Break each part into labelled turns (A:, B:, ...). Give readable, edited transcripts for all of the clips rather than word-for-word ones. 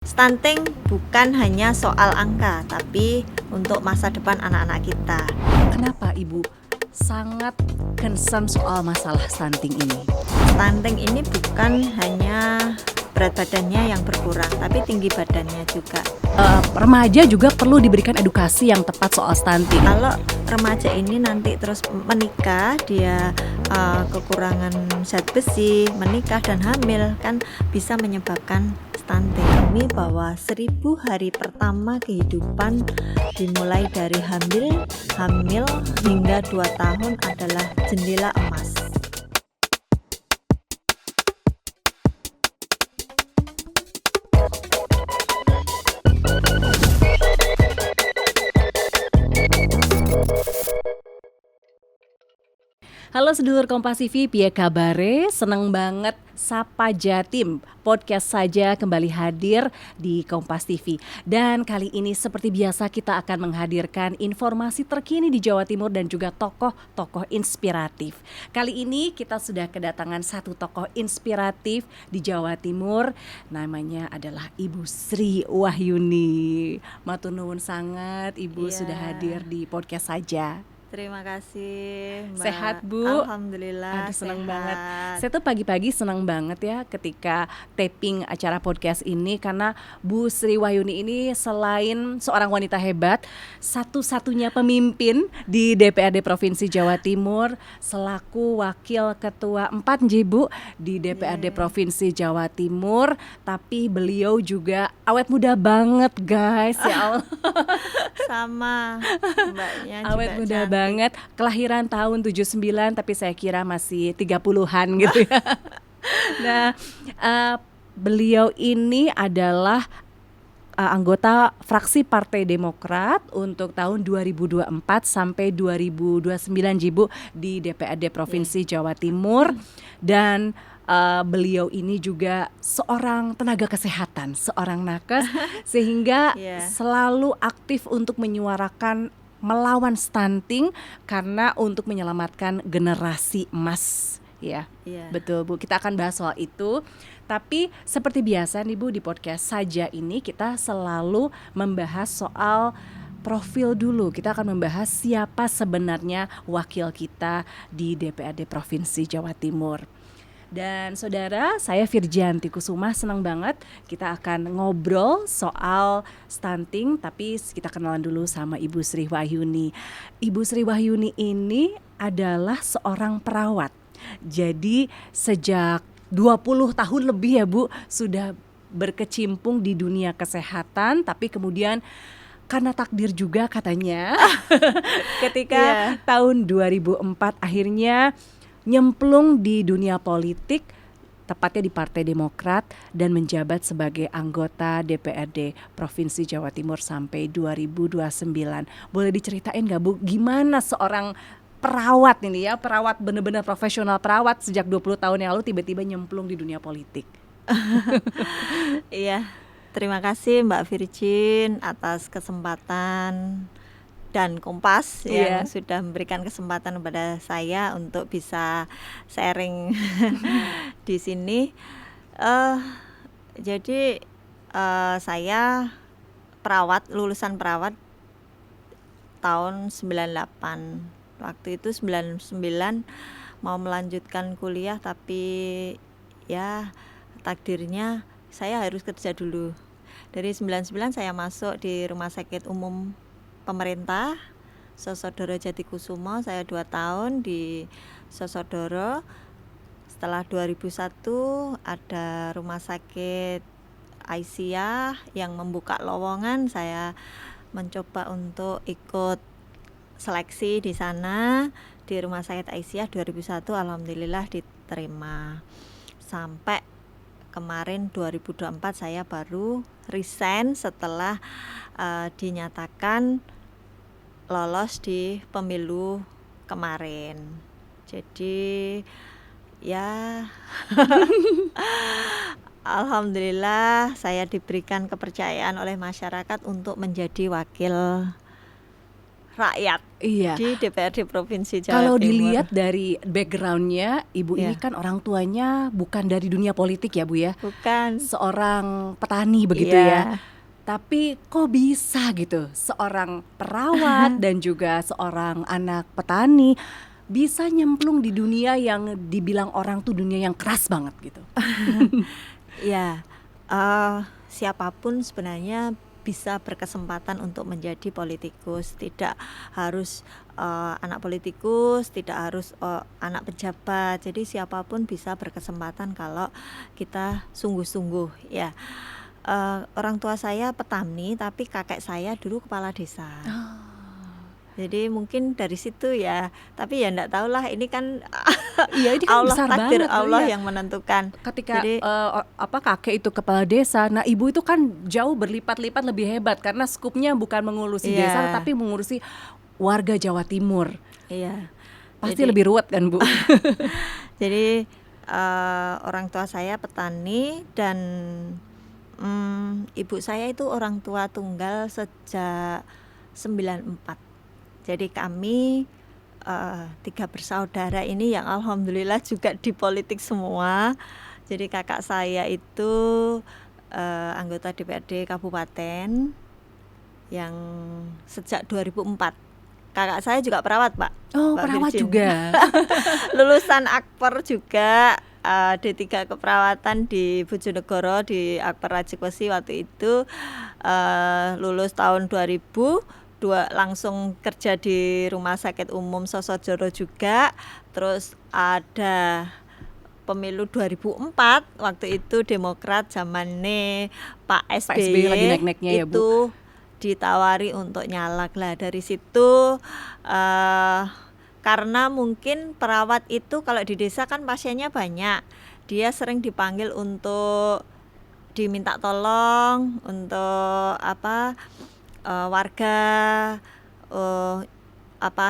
A: Stunting bukan hanya soal angka, tapi untuk masa depan anak-anak kita.
B: Kenapa Ibu sangat concern soal masalah stunting ini?
A: Stunting ini bukan hanya berat badannya yang berkurang, tapi tinggi badannya juga.
B: Remaja juga perlu diberikan edukasi yang tepat soal stunting.
A: Kalau remaja ini nanti terus menikah, dia kekurangan zat besi, menikah dan hamil, kan bisa menyebabkan stunting. Ini bahwa 1000 hari pertama kehidupan dimulai dari hamil hingga 2 tahun adalah jendela emas.
B: Halo sedulur Kompas TV, piye kabare? Seneng banget Sapa Jatim podcast saja kembali hadir di Kompas TV. Dan kali ini seperti biasa kita akan menghadirkan informasi terkini di Jawa Timur dan juga tokoh-tokoh inspiratif. Kali ini kita sudah kedatangan satu tokoh inspiratif di Jawa Timur, namanya adalah Ibu Sri Wahyuni. Matur nuwun sangat Ibu sudah hadir di podcast saja.
A: Terima kasih Mbak.
B: Sehat Bu?
A: Alhamdulillah.
B: Senang
A: sehat.
B: banget. Saya tuh pagi-pagi senang banget ya ketika taping acara podcast ini, karena Bu Sri Wahyuni ini selain seorang wanita hebat, satu-satunya pemimpin di DPRD Provinsi Jawa Timur, selaku Wakil Ketua 4 Bu di DPRD Provinsi Jawa Timur. Tapi beliau juga awet muda banget guys, ya Allah.
A: Sama Mbaknya juga
B: Awet muda
A: cantik
B: banget, kelahiran tahun 79 tapi saya kira masih 30-an gitu ya. Nah, beliau ini adalah anggota fraksi Partai Demokrat untuk tahun 2024 sampai 2029 Jibu di DPRD Provinsi Jawa Timur. Dan beliau ini juga seorang tenaga kesehatan, seorang nakes, sehingga selalu aktif untuk menyuarakan melawan stunting karena untuk menyelamatkan generasi emas. Ya, betul Bu. Kita akan bahas soal itu. Tapi seperti biasa nih Bu, di podcast saja ini kita selalu membahas soal profil dulu. Kita akan membahas siapa sebenarnya wakil kita di DPRD Provinsi Jawa Timur. Dan saudara, saya Virjanti Kusuma, senang banget kita akan ngobrol soal stunting. Tapi kita kenalan dulu sama Ibu Sri Wahyuni. Ibu Sri Wahyuni ini adalah seorang perawat. Jadi sejak 20 tahun lebih ya Bu, sudah berkecimpung di dunia kesehatan. Tapi kemudian karena takdir juga katanya ketika tahun 2004 akhirnya nyemplung di dunia politik, tepatnya di Partai Demokrat, dan menjabat sebagai anggota DPRD Provinsi Jawa Timur sampai 2029. Boleh diceritain gak Bu, gimana seorang perawat ini ya, perawat benar-benar profesional perawat sejak 20 tahun yang lalu tiba-tiba nyemplung di dunia politik?
A: Iya, terima kasih Mbak Virgin atas kesempatan dan Kompas yang sudah memberikan kesempatan kepada saya untuk bisa sharing di sini. Jadi saya perawat, lulusan perawat tahun 98. Waktu itu 99 mau melanjutkan kuliah, tapi ya takdirnya saya harus kerja dulu. Dari 99 saya masuk di Rumah Sakit Umum Pemerintah Sosodoro Jatikusumo. Saya 2 tahun di Sosodoro. Setelah 2001 ada Rumah Sakit Aisyah yang membuka lowongan. Saya mencoba untuk ikut seleksi di sana di Rumah Sakit Aisyah 2001. Alhamdulillah diterima. Sampai kemarin 2024 saya baru resign setelah dinyatakan lolos di pemilu kemarin. Jadi ya alhamdulillah saya diberikan kepercayaan oleh masyarakat untuk menjadi wakil rakyat
B: Iya.
A: di DPRD Provinsi Jawa
B: Kalau
A: Timur.
B: dilihat dari backgroundnya, Ibu ini
A: Iya.
B: kan orang tuanya bukan dari dunia politik ya Bu ya,
A: Bukan.
B: seorang petani begitu
A: Iya.
B: ya. Tapi kok bisa gitu seorang perawat dan juga seorang anak petani bisa nyemplung di dunia yang dibilang orang tuh dunia yang keras banget gitu.
A: Ya, siapapun sebenarnya bisa berkesempatan untuk menjadi politikus. Tidak harus anak politikus, tidak harus anak pejabat. Jadi siapapun bisa berkesempatan kalau kita sungguh-sungguh ya. Orang tua saya petani, tapi kakek saya dulu kepala desa. Jadi mungkin dari situ ya, tapi ya enggak tahulah, ini kan
B: Iya, ini kan
A: Allah,
B: besar
A: takdir
B: banget loh,
A: Allah
B: iya.
A: yang menentukan.
B: Ketika
A: Jadi
B: kakek itu kepala desa, nah ibu itu kan jauh berlipat-lipat lebih hebat karena skupnya bukan mengurusi
A: Iya.
B: desa tapi mengurusi warga Jawa Timur.
A: iya.
B: Pasti
A: Jadi-
B: lebih ruwet kan Bu?
A: Jadi orang tua saya petani dan ibu saya itu orang tua tunggal sejak 94. Jadi kami 3 bersaudara ini yang alhamdulillah juga di politik semua. Jadi kakak saya itu anggota DPRD Kabupaten yang sejak 2004. Kakak saya juga perawat, Pak.
B: Oh,
A: Mbak
B: perawat
A: Virgin.
B: juga.
A: Lulusan Akper juga, D3 keperawatan di Bojonegoro di Akper Rajik Wesi waktu itu. Lulus tahun 2002 langsung kerja di Rumah Sakit Umum Sosojoro juga. Terus ada pemilu 2004, waktu itu Demokrat zamannya Pak SBY,
B: SBY lagi naik-naiknya ya, Bu.
A: itu ditawari untuk nyalek. Lah dari situ karena mungkin perawat itu kalau di desa kan pasiennya banyak, dia sering dipanggil untuk diminta tolong untuk warga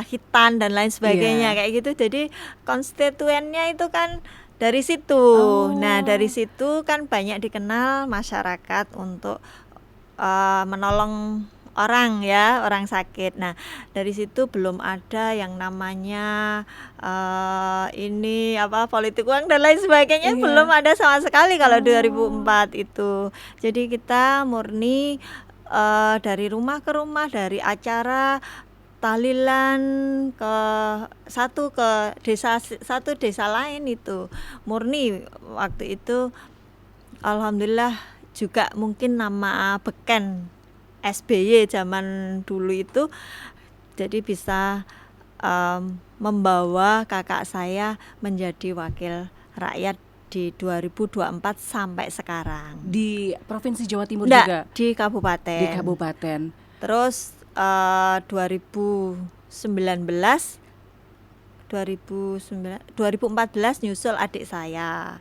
A: hitan dan lain sebagainya.
B: Iya.
A: Kayak gitu. Jadi konstituennya itu kan dari situ.
B: Oh.
A: Nah dari situ kan banyak dikenal masyarakat untuk menolong orang ya, orang sakit. Nah dari situ belum ada yang namanya ini politik uang dan lain sebagainya.
B: Iya.
A: Belum ada sama sekali kalau 2004 itu. Jadi kita murni dari rumah ke rumah, dari acara tahlilan ke satu desa lain, itu murni waktu itu. Alhamdulillah juga mungkin nama beken SBY zaman dulu itu, jadi bisa membawa kakak saya menjadi wakil rakyat di 2024 sampai sekarang.
B: Di Provinsi Jawa Timur
A: Enggak,
B: juga.
A: di kabupaten.
B: Di kabupaten.
A: Terus 2014 nyusul adik saya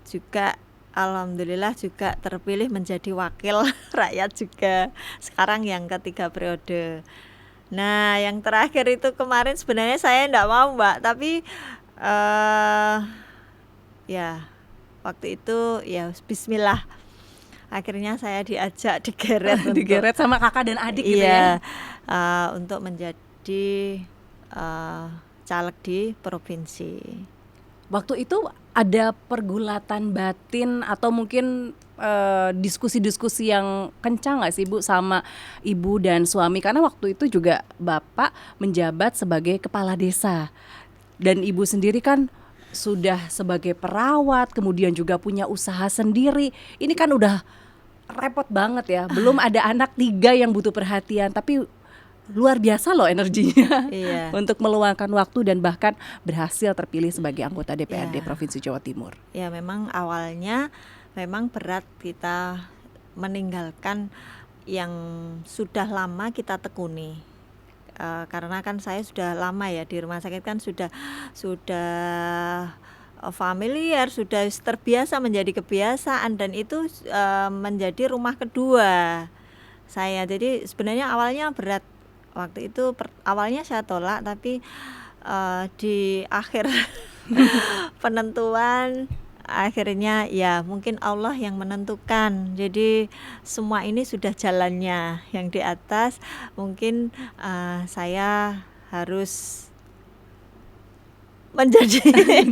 A: juga, alhamdulillah juga terpilih menjadi wakil rakyat juga, sekarang yang ketiga periode. Nah yang terakhir itu kemarin sebenarnya saya enggak mau, Mbak, tapi ya waktu itu ya bismillah, akhirnya saya diajak digeret untuk
B: Digeret sama kakak dan adik gitu ya.
A: untuk menjadi caleg di provinsi.
B: Waktu itu ada pergulatan batin atau mungkin diskusi-diskusi yang kencang nggak sih Bu sama ibu dan suami? Karena waktu itu juga Bapak menjabat sebagai kepala desa dan ibu sendiri kan sudah sebagai perawat, kemudian juga punya usaha sendiri. Ini kan udah repot banget ya. Belum ada anak 3 yang butuh perhatian, tapi luar biasa loh energinya.
A: Iya.
B: Untuk meluangkan waktu dan bahkan berhasil terpilih sebagai anggota DPRD
A: Ya.
B: Provinsi Jawa Timur.
A: Ya memang awalnya memang berat kita meninggalkan yang sudah lama kita tekuni. Karena kan saya sudah lama ya di rumah sakit, kan sudah familiar, sudah terbiasa, menjadi kebiasaan, dan itu menjadi rumah kedua saya. Jadi sebenarnya awalnya berat. Waktu itu awalnya saya tolak, tapi di akhir penentuan akhirnya ya mungkin Allah yang menentukan. Jadi semua ini sudah jalannya yang di atas. Mungkin saya harus menjadi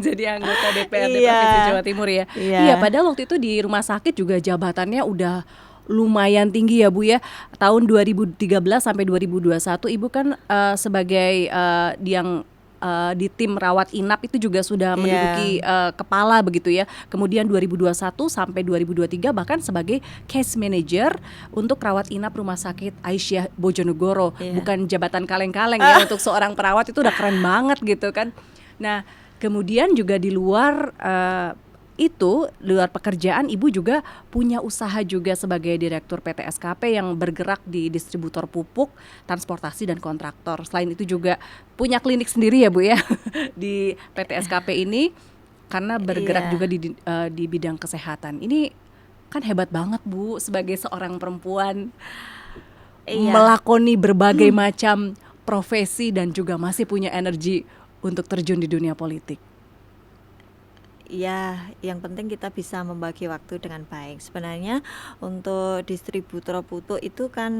B: Jadi anggota DPRD
A: iya,
B: Provinsi Jawa Timur ya.
A: iya,
B: Iya, padahal waktu itu di rumah sakit juga jabatannya udah lumayan tinggi ya Bu ya. Tahun 2013 sampai 2021 Ibu kan sebagai yang di tim rawat inap itu juga sudah
A: iya,
B: menduduki kepala begitu ya. Kemudian 2021 sampai 2023 bahkan sebagai case manager untuk rawat inap Rumah Sakit Aisyah Bojonegoro.
A: iya.
B: Bukan jabatan kaleng-kaleng ya, untuk seorang perawat itu udah keren banget gitu kan. Nah, kemudian juga di luar luar pekerjaan, Ibu juga punya usaha juga sebagai direktur PT SKP yang bergerak di distributor pupuk, transportasi dan kontraktor. Selain itu juga punya klinik sendiri ya Bu ya di PT SKP ini, karena bergerak
A: Iya.
B: juga di bidang kesehatan. Ini kan hebat banget Bu sebagai seorang perempuan
A: Iya.
B: melakoni berbagai macam profesi dan juga masih punya energi untuk terjun di dunia politik.
A: Ya, yang penting kita bisa membagi waktu dengan baik. Sebenarnya untuk distributor pupuk itu kan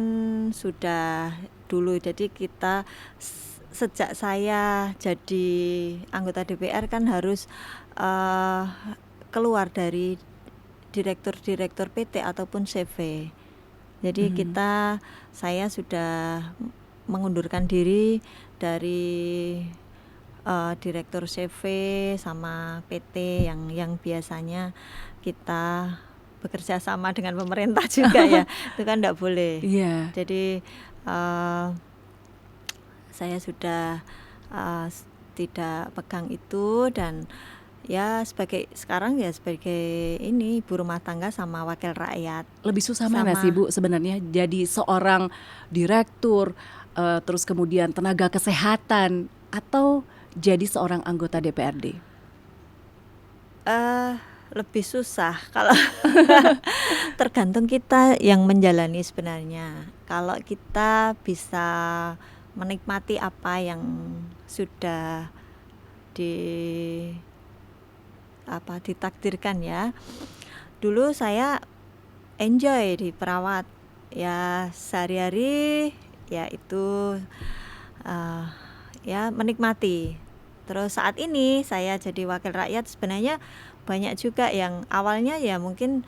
A: sudah dulu. Jadi kita sejak saya jadi anggota DPR kan harus keluar dari direktur-direktur PT ataupun CV. Jadi saya sudah mengundurkan diri dari direktur CV sama PT yang biasanya kita bekerja sama dengan pemerintah juga ya, itu kan enggak boleh.
B: Iya.
A: Jadi saya sudah tidak pegang itu, dan ya sekarang sebagai ini ibu rumah tangga sama wakil rakyat.
B: Lebih susah mana sih Bu sebenarnya jadi seorang direktur, terus kemudian tenaga kesehatan, atau jadi seorang anggota DPRD?
A: Lebih susah kalau tergantung kita yang menjalani sebenarnya. Kalau kita bisa menikmati apa yang sudah ditakdirkan ya. Dulu saya enjoy di perawat ya, sehari-hari ya itu ya menikmati. Terus saat ini saya jadi wakil rakyat, sebenarnya banyak juga yang awalnya ya mungkin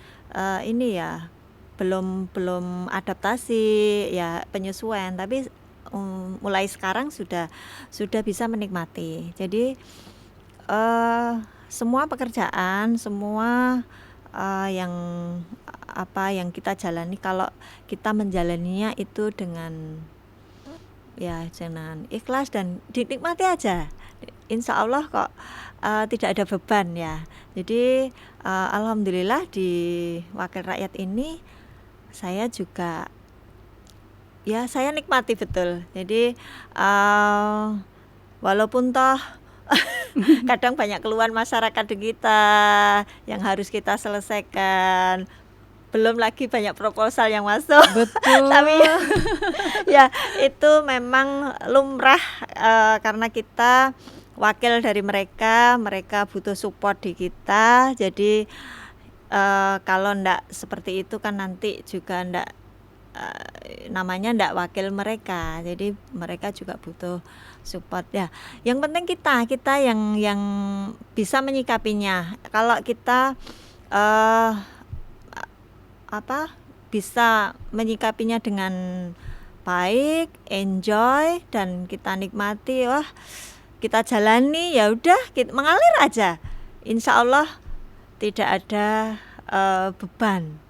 A: ini ya belum adaptasi ya, penyesuaian, tapi mulai sekarang sudah bisa menikmati. Jadi semua pekerjaan, semua yang kita jalani, kalau kita menjalaninya itu dengan ikhlas dan dinikmati aja, insya Allah kok tidak ada beban ya. Jadi alhamdulillah di wakil rakyat ini saya juga ya saya nikmati betul. Jadi walaupun toh kadang banyak keluhan masyarakat di kita yang harus kita selesaikan, belum lagi banyak proposal yang masuk.
B: Betul.
A: Tapi ya itu memang lumrah, karena kita wakil dari mereka butuh support di kita. Jadi kalau ndak seperti itu kan nanti juga ndak namanya ndak wakil mereka. Jadi mereka juga butuh support ya. Yang penting kita yang bisa menyikapinya. Kalau kita bisa menyikapinya dengan baik, enjoy, dan kita nikmati, wah kita jalani, ya udah kita mengalir aja, insya Allah tidak ada beban.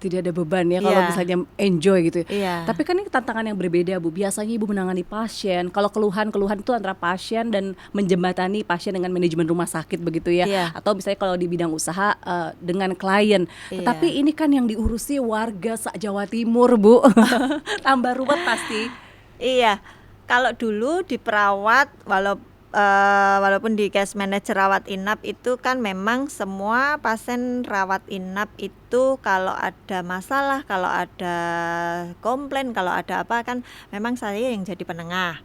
B: Tidak ada beban ya kalau misalnya enjoy gitu.
A: Iya.
B: Tapi kan ini tantangan yang berbeda Bu. Biasanya Ibu menangani pasien. Kalau keluhan itu antara pasien dan menjembatani pasien dengan manajemen rumah sakit begitu ya.
A: Iya.
B: Atau misalnya kalau di bidang usaha dengan klien.
A: Iya.
B: Tetapi ini kan yang diurusi warga Jawa Timur Bu. Tambah ruwet pasti.
A: Iya. Kalau dulu di perawat, walaupun di case manager rawat inap itu kan memang semua pasien rawat inap itu kalau ada masalah, kalau ada komplain, kalau ada apa, kan memang saya yang jadi penengah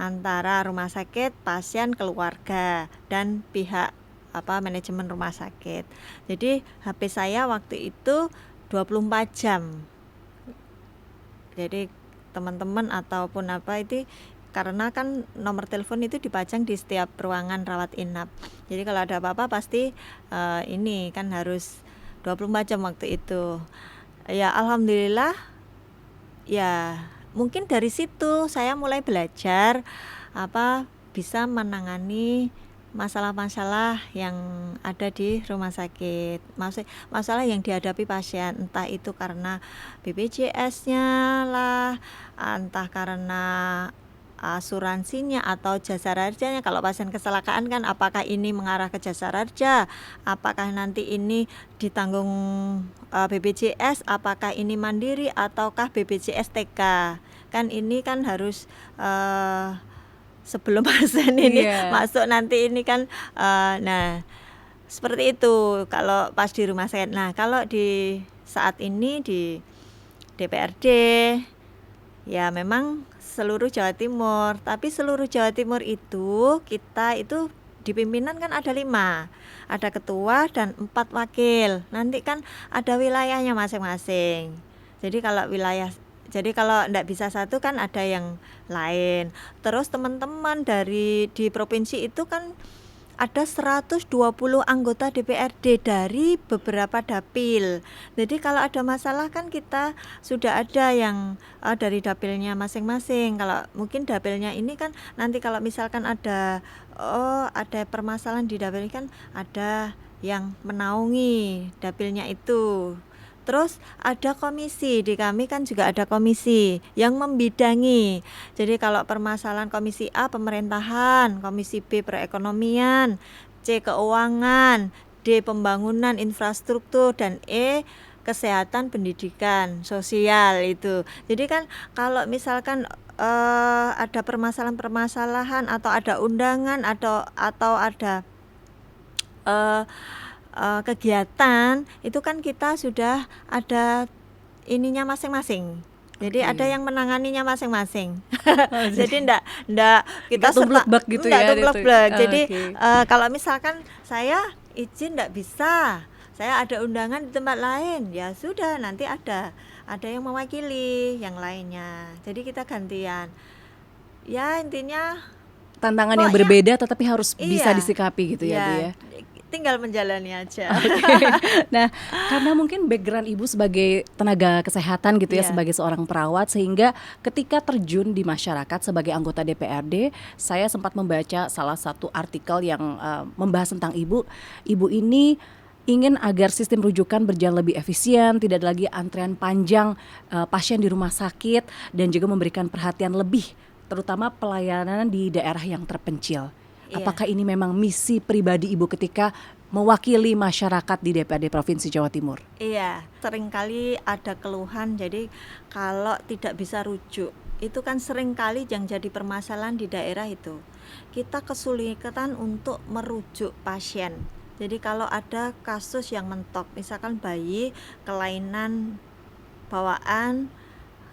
A: antara rumah sakit, pasien, keluarga, dan pihak manajemen rumah sakit. Jadi HP saya waktu itu 24 jam. Jadi teman-teman ataupun itu karena kan nomor telepon itu dipajang di setiap ruangan rawat inap. Jadi kalau ada apa-apa pasti ini kan harus 24 jam waktu itu. Ya alhamdulillah ya mungkin dari situ saya mulai belajar bisa menangani masalah-masalah yang ada di rumah sakit. Masalah yang dihadapi pasien, entah itu karena BPJS-nya lah, entah karena asuransinya atau jasa rajanya. Kalau pasien kecelakaan kan apakah ini mengarah ke jasa raja, apakah nanti ini ditanggung BPJS, apakah ini mandiri ataukah BPJS TK. Kan ini kan harus sebelum pasien ini masuk nanti ini kan nah seperti itu kalau pas di rumah sakit. Nah kalau di saat ini di DPRD ya memang seluruh Jawa Timur, tapi seluruh Jawa Timur itu kita itu di pimpinan kan ada 5, ada ketua dan 4 wakil, nanti kan ada wilayahnya masing-masing. Jadi kalau enggak bisa satu kan ada yang lain. Terus teman-teman di provinsi itu kan ada 120 anggota DPRD dari beberapa dapil. Jadi kalau ada masalah kan kita sudah ada yang dari dapilnya masing-masing. Kalau mungkin dapilnya ini kan nanti kalau misalkan ada permasalahan di dapil kan ada yang menaungi dapilnya itu. Terus ada komisi, di kami kan juga ada komisi yang membidangi. Jadi kalau permasalahan komisi A pemerintahan, komisi B perekonomian, C keuangan, D pembangunan infrastruktur, dan E kesehatan pendidikan sosial itu. Jadi kan kalau misalkan ada permasalahan-permasalahan atau ada undangan atau ada kegiatan itu kan kita sudah ada ininya masing-masing. Jadi ada yang menanganinya masing-masing. Jadi enggak kita
B: tumblek-blek gitu ya.
A: Tumblek-blek. Jadi kalau misalkan saya izin enggak bisa, saya ada undangan di tempat lain, ya sudah nanti ada yang mewakili yang lainnya. Jadi kita gantian. Ya intinya
B: tantangan yang berbeda tetapi harus bisa disikapi gitu ya Bu ya.
A: Tinggal menjalani aja.
B: Nah, karena mungkin background Ibu sebagai tenaga kesehatan gitu ya, sebagai seorang perawat, sehingga ketika terjun di masyarakat sebagai anggota DPRD, saya sempat membaca salah satu artikel yang membahas tentang Ibu ini ingin agar sistem rujukan berjalan lebih efisien, tidak lagi antrean panjang pasien di rumah sakit, dan juga memberikan perhatian lebih terutama pelayanan di daerah yang terpencil. Apakah ini memang misi pribadi Ibu ketika mewakili masyarakat di DPRD Provinsi Jawa Timur?
A: Iya, seringkali ada keluhan, jadi kalau tidak bisa rujuk, itu kan seringkali yang jadi permasalahan di daerah itu. Kita kesulitan untuk merujuk pasien. Jadi kalau ada kasus yang mentok, misalkan bayi kelainan bawaan,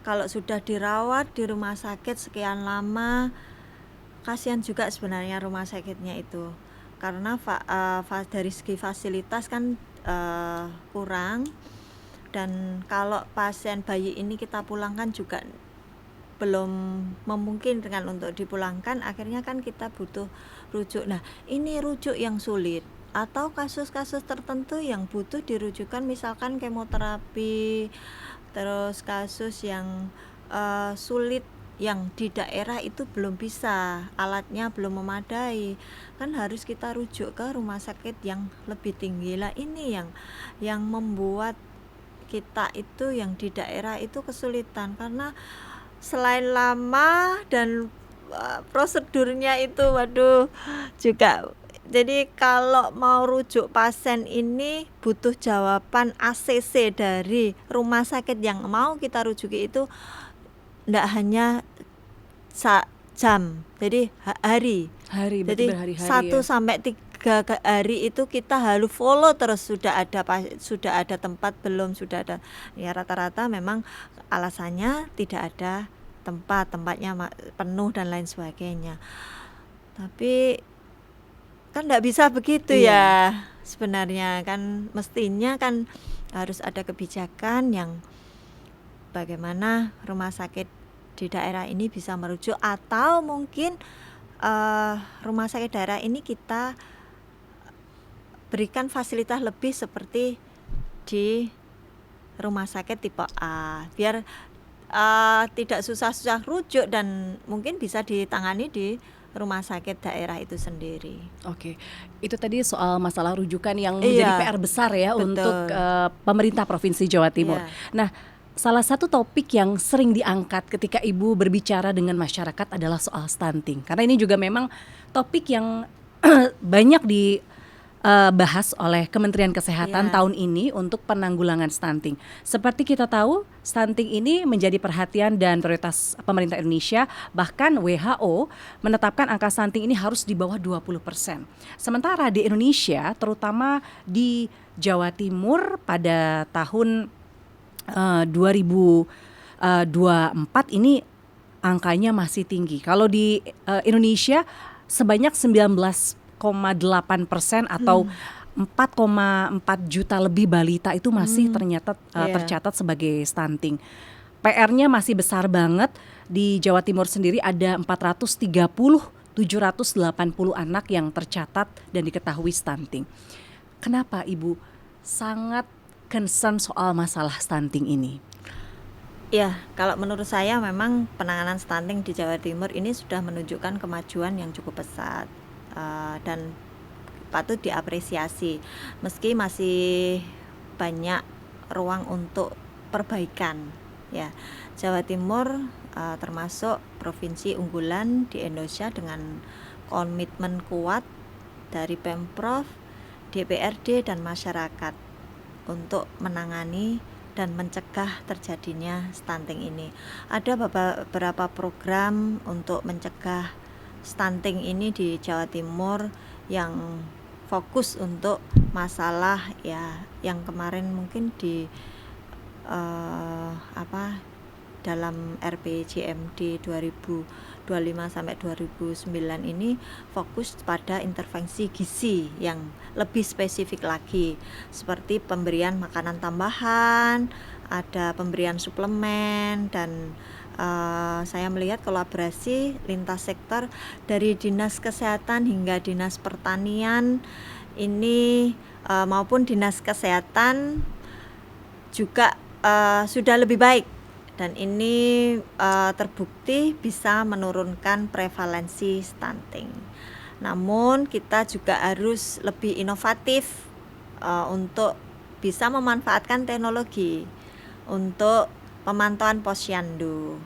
A: kalau sudah dirawat di rumah sakit sekian lama, kasihan juga sebenarnya rumah sakitnya itu karena dari segi fasilitas kan kurang, dan kalau pasien bayi ini kita pulangkan juga belum memungkinkan untuk dipulangkan, akhirnya kan kita butuh rujuk. Nah ini rujuk yang sulit atau kasus-kasus tertentu yang butuh dirujukan, misalkan kemoterapi, terus kasus yang sulit yang di daerah itu belum bisa, alatnya belum memadai, kan harus kita rujuk ke rumah sakit yang lebih tinggi. Lah ini yang membuat kita itu yang di daerah itu kesulitan, karena selain lama dan prosedurnya itu juga. Jadi kalau mau rujuk pasien ini butuh jawaban ACC dari rumah sakit yang mau kita rujuki itu, enggak hanya jam, jadi hari. Jadi 1 sampai 3 hari itu kita harus follow terus, sudah ada tempat belum, sudah ada. Ya rata-rata memang alasannya tidak ada tempatnya penuh dan lain sebagainya. Tapi Kan nggak bisa begitu
B: Iya.
A: ya. Sebenarnya kan mestinya kan harus ada kebijakan yang bagaimana rumah sakit di daerah ini bisa merujuk, atau mungkin rumah sakit daerah ini kita berikan fasilitas lebih seperti di rumah sakit tipe A, biar tidak susah-susah rujuk dan mungkin bisa ditangani di rumah sakit daerah itu sendiri.
B: Oke, itu tadi soal masalah rujukan yang menjadi
A: Iya,
B: PR besar ya untuk
A: betul.
B: pemerintah Provinsi Jawa Timur.
A: Iya.
B: Nah, salah satu topik yang sering diangkat ketika Ibu berbicara dengan masyarakat adalah soal stunting. Karena ini juga memang topik yang banyak dibahas oleh Kementerian Kesehatan
A: Iya.
B: tahun ini untuk penanggulangan stunting. Seperti kita tahu, stunting ini menjadi perhatian dan prioritas pemerintah Indonesia. Bahkan WHO menetapkan angka stunting ini harus di bawah 20%. Sementara di Indonesia, terutama di Jawa Timur pada tahun 2024 ini angkanya masih tinggi. Kalau di Indonesia sebanyak 19,8% atau 4,4 juta lebih balita itu masih ternyata
A: Iya.
B: tercatat sebagai stunting. PR-nya masih besar banget. Di Jawa Timur sendiri ada 780 anak yang tercatat dan diketahui stunting. Kenapa Ibu sangat concern soal masalah stunting ini?
A: Ya, kalau menurut saya memang penanganan stunting di Jawa Timur ini sudah menunjukkan kemajuan yang cukup pesat, dan patut diapresiasi. Meski masih banyak ruang untuk perbaikan. Ya, Jawa Timur termasuk provinsi unggulan di Indonesia dengan komitmen kuat dari Pemprov, DPRD dan masyarakat untuk menangani dan mencegah terjadinya stunting ini. Ada beberapa program untuk mencegah stunting ini di Jawa Timur yang fokus untuk masalah ya yang kemarin mungkin di dalam RPJMD 2025 sampai 2009 ini fokus pada intervensi gizi yang lebih spesifik lagi, seperti pemberian makanan tambahan, ada pemberian suplemen, dan saya melihat kolaborasi lintas sektor dari Dinas Kesehatan hingga Dinas Pertanian ini maupun Dinas Kesehatan juga sudah lebih baik, dan ini terbukti bisa menurunkan prevalensi stunting. Namun kita juga harus lebih inovatif untuk bisa memanfaatkan teknologi untuk pemantauan posyandu.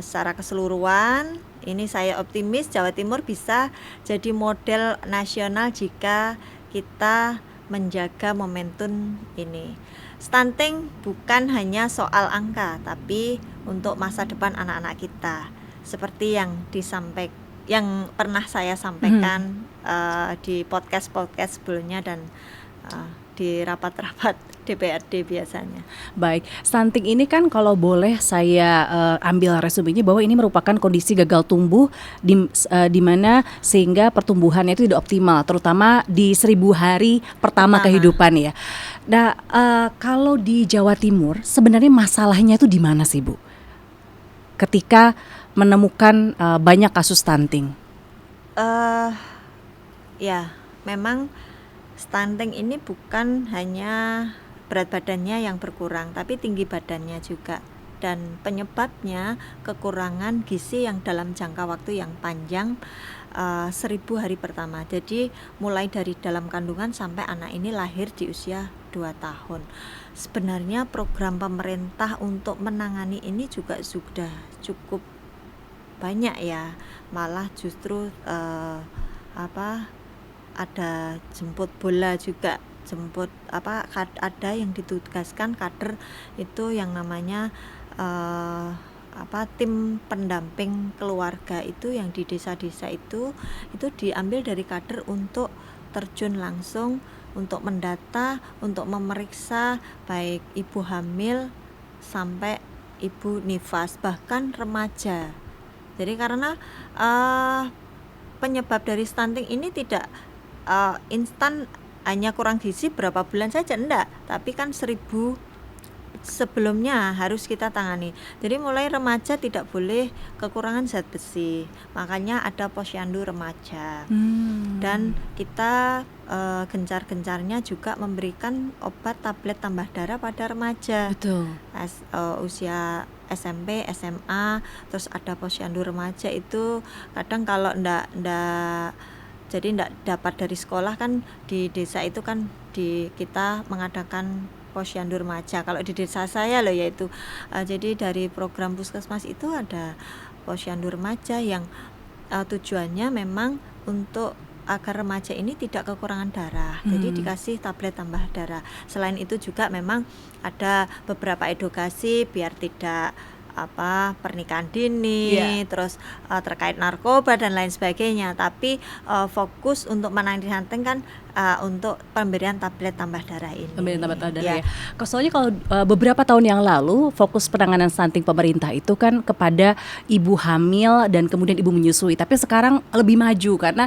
A: Secara keseluruhan ini saya optimis Jawa Timur bisa jadi model nasional jika kita menjaga momentum ini. Stunting bukan hanya soal angka, tapi untuk masa depan anak-anak kita. Seperti yang pernah saya sampaikan di podcast sebelumnya dan di rapat-rapat DPRD biasanya.
B: Baik, stunting ini kan kalau boleh saya ambil resumenya bahwa ini merupakan kondisi gagal tumbuh di mana sehingga pertumbuhannya itu tidak optimal, terutama di 1000 hari pertama kehidupan ya. Nah, kalau di Jawa Timur sebenarnya masalahnya itu di mana sih Bu? Ketika menemukan banyak kasus stunting.
A: Ya, memang stunting ini bukan hanya berat badannya yang berkurang, tapi tinggi badannya juga. Dan penyebabnya kekurangan gizi yang dalam jangka waktu yang panjang, 1000 hari pertama. Jadi mulai dari dalam kandungan sampai anak ini lahir di usia 2 tahun. Sebenarnya program pemerintah untuk menangani ini juga sudah cukup banyak ya. Malah justru ada jemput bola juga, ada yang ditugaskan kader itu yang namanya tim pendamping keluarga itu yang di desa-desa itu diambil dari kader untuk terjun langsung untuk mendata, untuk memeriksa baik ibu hamil sampai ibu nifas, bahkan remaja. Jadi karena penyebab dari stunting ini tidak instan hanya kurang gizi berapa bulan saja, enggak, tapi kan 1000 sebelumnya harus kita tangani. Jadi mulai remaja tidak boleh kekurangan zat besi, makanya ada posyandu remaja. Dan kita gencar-gencarnya juga memberikan obat tablet tambah darah pada remaja.
B: Betul.
A: Usia SMP, SMA, terus ada posyandu remaja itu kadang kalau ndak dapat dari sekolah kan di desa itu kan kita mengadakan posyandu remaja. Kalau di desa saya loh yaitu jadi dari program puskesmas itu ada posyandu remaja yang tujuannya memang untuk agar remaja ini tidak kekurangan darah. Jadi dikasih tablet tambah darah. Selain itu juga memang ada beberapa edukasi biar tidak pernikahan dini, terus terkait narkoba dan lain sebagainya. Tapi fokus untuk menangani stunting kan untuk pemberian tablet tambah darah ini.
B: Pemberian tablet darah ya. Soalnya kalau beberapa tahun yang lalu fokus penanganan stunting pemerintah itu kan kepada ibu hamil dan kemudian ibu menyusui. Tapi sekarang lebih maju karena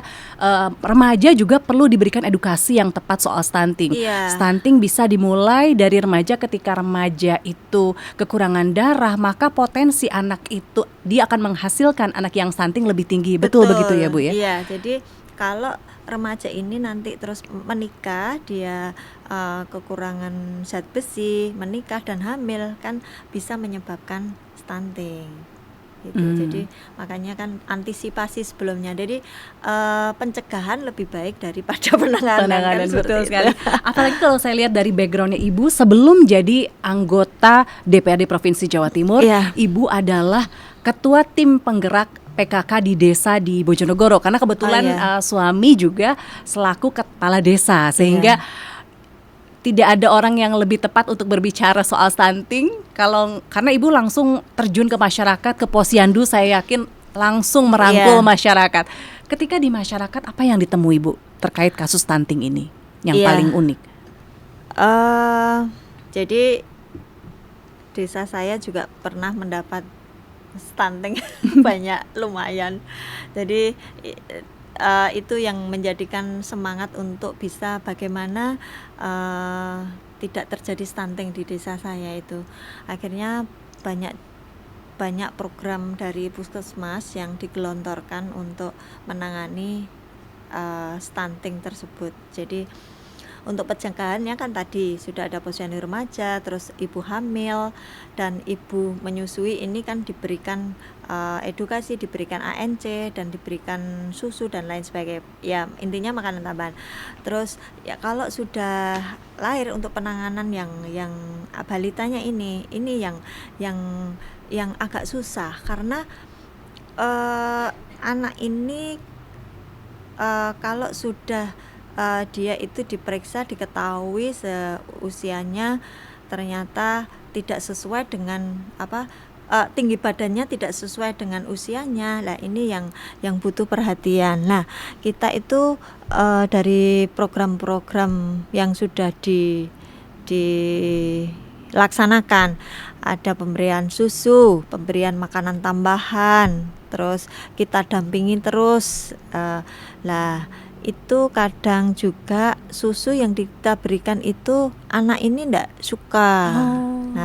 B: remaja juga perlu diberikan edukasi yang tepat soal stunting. Stunting bisa dimulai dari remaja. Ketika remaja itu kekurangan darah, maka potensi anak itu dia akan menghasilkan anak yang stunting lebih tinggi. Betul begitu ya Bu ya?
A: Iya, jadi kalau remaja ini nanti terus menikah, dia kekurangan zat besi, menikah dan hamil kan bisa menyebabkan stunting gitu. Jadi makanya kan antisipasi sebelumnya. Jadi pencegahan lebih baik daripada penanganan kan,
B: betul sekali. Apalagi kalau saya lihat dari backgroundnya Ibu sebelum jadi anggota DPRD Provinsi Jawa Timur, Ibu adalah ketua tim penggerak PKK di desa di Bojonegoro karena kebetulan suami juga selaku kepala desa sehingga tidak ada orang yang lebih tepat untuk berbicara soal stunting karena Ibu langsung terjun ke masyarakat, ke posyandu, saya yakin langsung merangkul masyarakat. Ketika di masyarakat apa yang ditemui Ibu terkait kasus stunting ini yang paling unik?
A: Jadi desa saya juga pernah mendapat stunting banyak, lumayan. Jadi itu yang menjadikan semangat untuk bisa bagaimana tidak terjadi stunting di desa saya itu. Akhirnya banyak program dari puskesmas yang digelontorkan untuk menangani stunting tersebut. Jadi untuk pencegahannya kan tadi sudah ada posyandu remaja, terus ibu hamil dan ibu menyusui ini kan diberikan edukasi, diberikan ANC dan diberikan susu dan lain sebagainya. Ya intinya makanan tambahan. Terus ya kalau sudah lahir untuk penanganan yang balitanya ini yang agak susah karena anak ini kalau sudah dia itu diperiksa, diketahui usianya ternyata tidak sesuai dengan tinggi badannya tidak sesuai dengan usianya. Lah ini yang butuh perhatian. Nah, kita itu dari program-program yang sudah dilaksanakan, ada pemberian susu, pemberian makanan tambahan, terus kita dampingi terus. Itu kadang juga susu yang kita berikan itu anak ini enggak suka.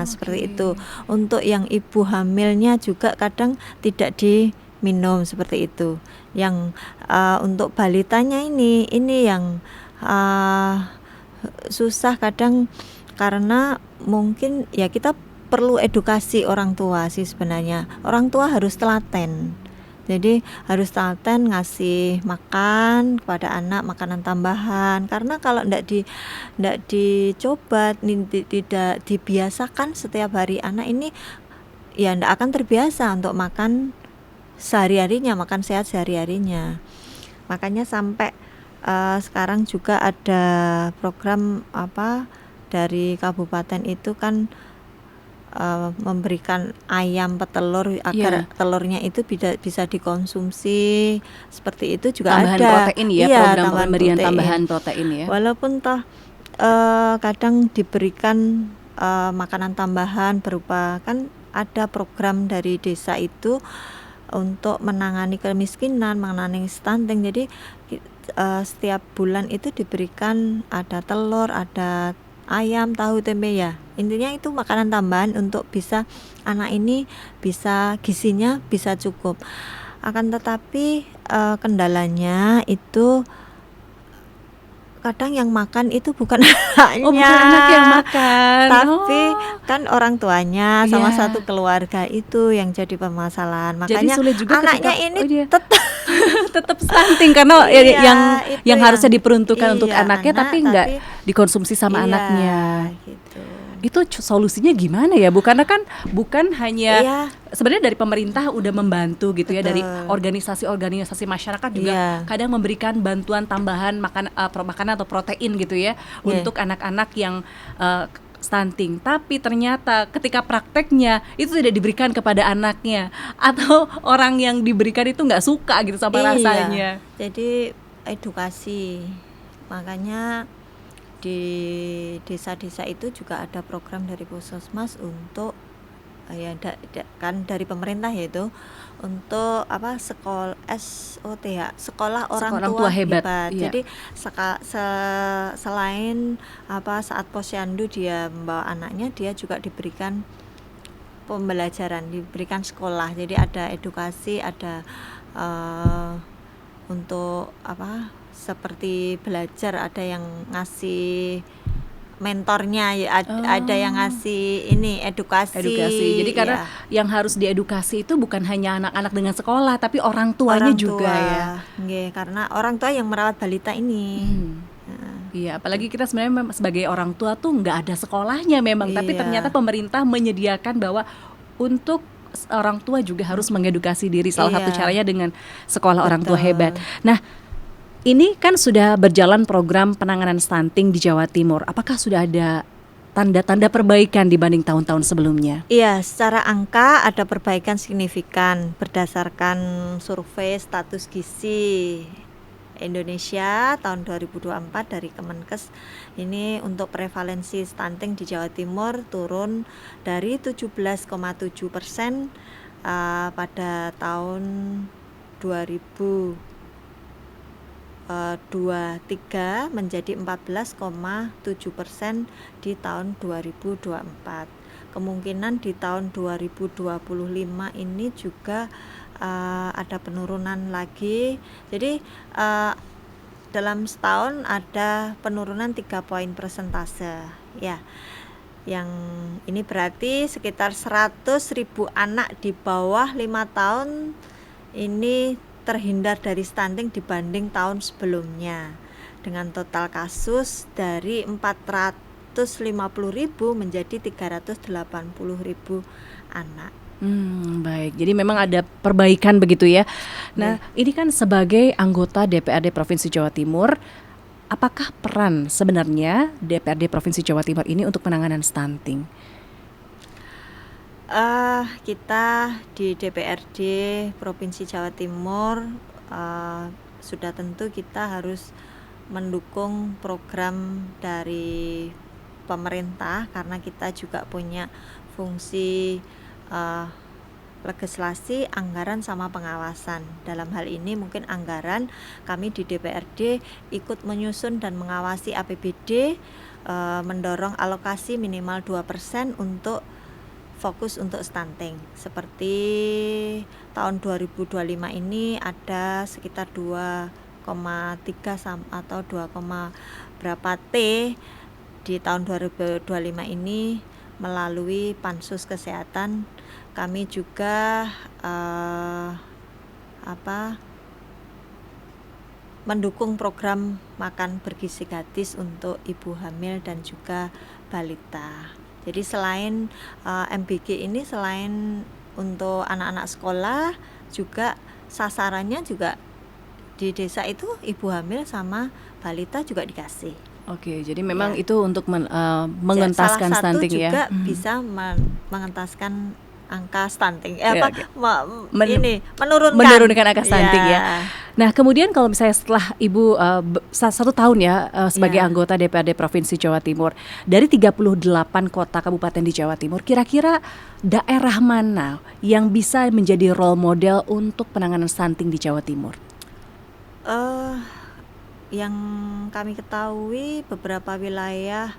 A: Seperti itu. Untuk yang ibu hamilnya juga kadang tidak diminum seperti itu. Yang untuk balitanya ini yang susah kadang karena mungkin ya kita perlu edukasi orang tua sih sebenarnya. Orang tua harus telaten. Jadi harus telaten ngasih makan kepada anak, makanan tambahan. Karena kalau tidak dicoba, tidak dibiasakan setiap hari, anak ini ya tidak akan terbiasa untuk makan sehari-harinya, makan sehat sehari-harinya. Makanya sampai sekarang juga ada program dari kabupaten itu kan memberikan ayam petelur agar telurnya itu bisa dikonsumsi, seperti itu juga
B: tambahan
A: ada
B: protein ya, program pemberian tambahan protein ya.
A: Walaupun kadang diberikan makanan tambahan berupa kan ada program dari desa itu untuk menangani kemiskinan, menangani stunting. Jadi setiap bulan itu diberikan ada telur, ada ayam, tahu, tempe ya. Intinya itu makanan tambahan untuk bisa anak ini bisa gizinya bisa cukup. Akan tetapi kendalanya itu kadang yang makan itu bukan anaknya.
B: Oh, bukan anak yang makan.
A: Tapi
B: Oh,
A: kan orang tuanya sama
B: iya.
A: satu keluarga itu yang jadi permasalahan.
B: Jadi
A: Makanya
B: sulit juga
A: anaknya
B: ketika
A: ini
B: dia
A: tetap
B: tetap stunting karena
A: iya, itu
B: yang harusnya diperuntukkan untuk
A: iya,
B: anaknya
A: anak,
B: tapi nggak
A: tapi
B: dikonsumsi sama
A: iya,
B: anaknya.
A: gitu.
B: Itu solusinya gimana ya? Bukan hanya
A: Iya,
B: sebenarnya dari pemerintah udah membantu gitu ya, dari
A: betul.
B: organisasi-organisasi masyarakat juga
A: Iya,
B: kadang memberikan bantuan tambahan makanan atau protein gitu ya
A: iya.
B: untuk anak-anak yang stunting. Tapi ternyata ketika prakteknya itu tidak diberikan kepada anaknya atau orang yang diberikan itu nggak suka gitu sama
A: Iya,
B: rasanya.
A: jadi edukasi. Makanya di desa-desa itu juga ada program dari Puskesmas untuk kan dari pemerintah yaitu untuk apa sekolah SOTH, sekolah orang
B: Seorang
A: tua
B: tua hebat. Iya.
A: Jadi selain apa saat posyandu dia membawa anaknya, dia juga diberikan pembelajaran, diberikan sekolah. Jadi ada edukasi, ada eh, untuk apa seperti belajar, ada yang ngasih mentornya ya, ada yang
B: Oh.
A: ngasih ini edukasi.
B: Jadi karena
A: ya,
B: yang harus diedukasi itu bukan hanya anak-anak dengan sekolah, tapi orang tuanya
A: orang
B: juga
A: tua,
B: ya.
A: nggih, karena orang tua yang merawat balita ini. Heeh.
B: Iya, apalagi kita sebenarnya sebagai orang tua tuh nggak ada sekolahnya memang, tapi
A: Iya.
B: ternyata pemerintah menyediakan bahwa untuk orang tua juga harus mengedukasi diri. Salah satu
A: Iya.
B: caranya dengan sekolah orang tua
A: Betul.
B: hebat. Nah, ini kan sudah berjalan program penanganan stunting di Jawa Timur. Apakah sudah ada tanda-tanda perbaikan dibanding tahun-tahun sebelumnya?
A: Iya, secara angka ada perbaikan signifikan berdasarkan survei status gizi Indonesia tahun 2024 dari Kemenkes. Ini untuk prevalensi stunting di Jawa Timur turun dari 17,7% pada tahun 2023 menjadi 14,7% di tahun 2024. Kemungkinan di tahun 2025 ini juga ada penurunan lagi. Jadi dalam setahun ada penurunan 3 poin persentase ya. Yang ini berarti sekitar 100.000 anak di bawah 5 tahun ini terhindar dari stunting dibanding tahun sebelumnya, dengan total kasus dari 450.000 menjadi 380.000 anak.
B: Baik. Jadi memang ada perbaikan begitu ya. Nah, ini kan sebagai anggota DPRD Provinsi Jawa Timur, apakah peran sebenarnya DPRD Provinsi Jawa Timur ini untuk penanganan stunting?
A: Kita di DPRD Provinsi Jawa Timur sudah tentu kita harus mendukung program dari pemerintah karena kita juga punya fungsi legislasi, anggaran sama pengawasan. Dalam hal ini mungkin anggaran, kami di DPRD ikut menyusun dan mengawasi APBD, mendorong alokasi minimal 2% untuk fokus untuk stunting. Seperti tahun 2025 ini ada sekitar 2,3 atau 2, berapa T di tahun 2025 ini melalui Pansus Kesehatan. Kami juga mendukung program makan bergizi gratis untuk ibu hamil dan juga balita. Jadi selain MBG ini, selain untuk anak-anak sekolah, juga sasarannya juga di desa itu ibu hamil sama balita juga dikasih.
B: Oke, jadi memang
A: Ya.
B: itu untuk mengentaskan
A: Salah satu
B: stunting ya.
A: juga bisa mengentaskan angka stunting.
B: Ya, oke.
A: Menurunkan.
B: Menurunkan angka stunting ya.
A: Ya.
B: Nah, kemudian kalau misalnya setelah Ibu 1 tahun ya sebagai
A: Ya.
B: anggota DPRD Provinsi Jawa Timur, dari 38 kota kabupaten di Jawa Timur, kira-kira daerah mana yang bisa menjadi role model untuk penanganan stunting di Jawa Timur?
A: Yang kami ketahui beberapa wilayah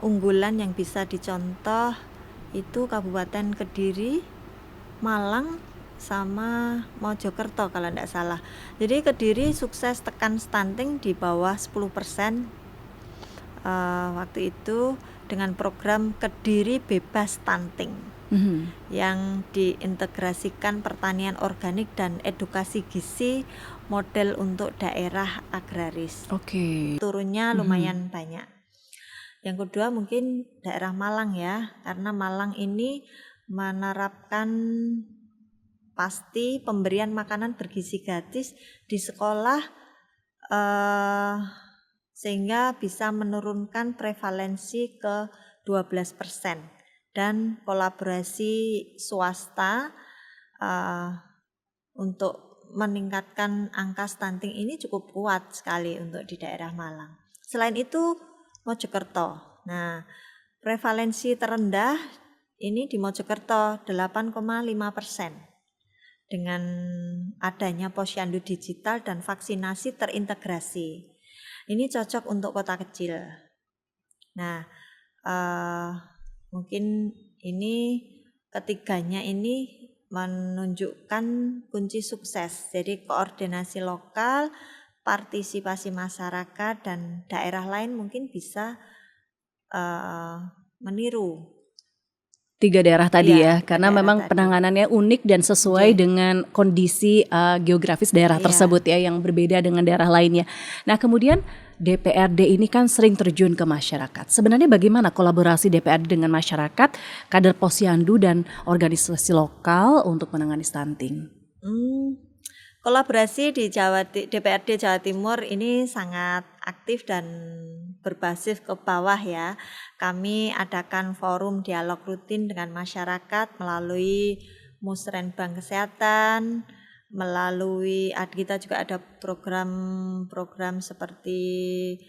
A: unggulan yang bisa dicontoh itu Kabupaten Kediri, Malang, sama Mojokerto kalau tidak salah. Jadi Kediri sukses tekan stunting di bawah 10% waktu itu dengan program Kediri Bebas Stunting yang diintegrasikan pertanian organik dan edukasi gizi model untuk daerah agraris.
B: Oke.
A: Turunnya lumayan banyak. Yang kedua mungkin daerah Malang ya, karena Malang ini menerapkan pasti pemberian makanan bergizi gratis di sekolah sehingga bisa menurunkan prevalensi ke 12% dan kolaborasi swasta untuk meningkatkan angka stunting ini cukup kuat sekali untuk di daerah Malang. Selain itu Mojokerto. Nah, prevalensi terendah ini di Mojokerto 8,5% dengan adanya posyandu digital dan vaksinasi terintegrasi. Ini cocok untuk kota kecil. Nah, mungkin ini ketiganya ini menunjukkan kunci sukses. Jadi koordinasi lokal, partisipasi masyarakat dan daerah lain mungkin bisa meniru
B: 3 daerah tadi ya,
A: 3
B: karena
A: daerah
B: memang
A: tadi.
B: penanganannya unik dan sesuai dengan kondisi geografis daerah tersebut ya, yang berbeda dengan daerah lainnya. Nah, kemudian DPRD ini kan sering terjun ke masyarakat. Sebenarnya bagaimana kolaborasi DPRD dengan masyarakat, kader posyandu dan organisasi lokal untuk menangani stunting?
A: Kolaborasi di DPRD Jawa Timur ini sangat aktif dan berbasis ke bawah ya. Kami adakan forum dialog rutin dengan masyarakat melalui Musrenbang Kesehatan, melalui kita juga ada program-program seperti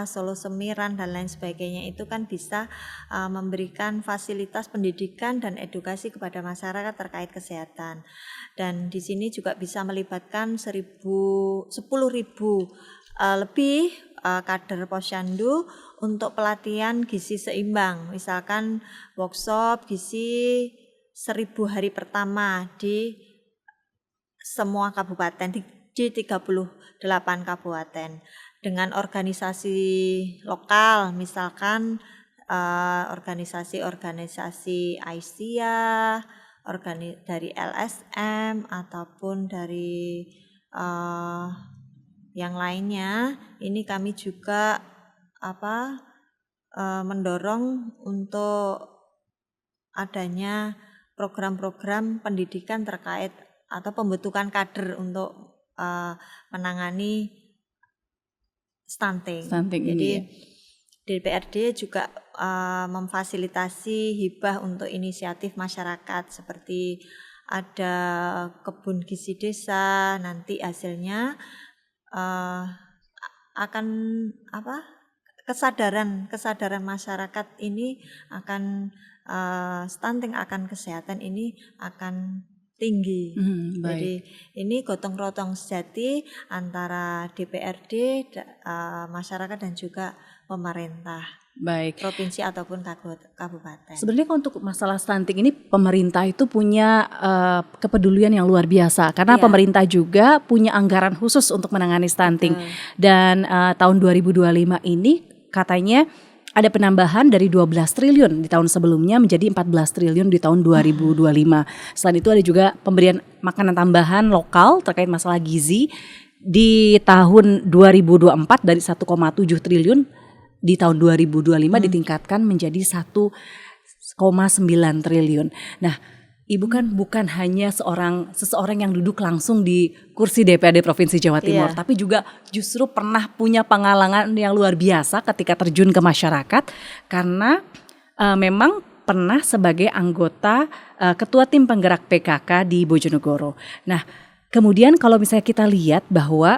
A: Solo Semiran dan lain sebagainya. Itu kan bisa memberikan fasilitas pendidikan dan edukasi kepada masyarakat terkait kesehatan. Dan di sini juga bisa melibatkan 10.000 lebih kader posyandu untuk pelatihan gizi seimbang. Misalkan workshop gizi 1000 hari pertama di semua kabupaten, di 38 kabupaten. Dengan organisasi lokal, misalkan organisasi Aisyah, dari LSM ataupun dari yang lainnya. Ini kami juga mendorong untuk adanya program-program pendidikan terkait atau pembentukan kader untuk menangani stunting. Jadi
B: ini ya.
A: DPRD juga memfasilitasi hibah untuk inisiatif masyarakat seperti ada kebun gizi desa, nanti hasilnya akan kesadaran masyarakat ini akan stunting, akan kesehatan ini akan tinggi. Jadi ini gotong royong sejati antara DPRD, masyarakat dan juga pemerintah.
B: Baik.
A: Provinsi ataupun kabupaten.
B: Sebenarnya untuk masalah stunting ini pemerintah itu punya kepedulian yang luar biasa karena pemerintah juga punya anggaran khusus untuk menangani stunting. Dan tahun 2025 ini katanya ada penambahan dari 12 triliun di tahun sebelumnya menjadi 14 triliun di tahun 2025. Selain itu ada juga pemberian makanan tambahan lokal terkait masalah gizi di tahun 2024 dari 1,7 triliun di tahun 2025 ditingkatkan menjadi 1,9 triliun. Nah, Ibu kan bukan hanya seseorang yang duduk langsung di kursi DPRD Provinsi Jawa Timur, tapi juga justru pernah punya pengalaman yang luar biasa ketika terjun ke masyarakat karena memang pernah sebagai anggota ketua tim penggerak PKK di Bojonegoro. Nah, kemudian kalau misalnya kita lihat bahwa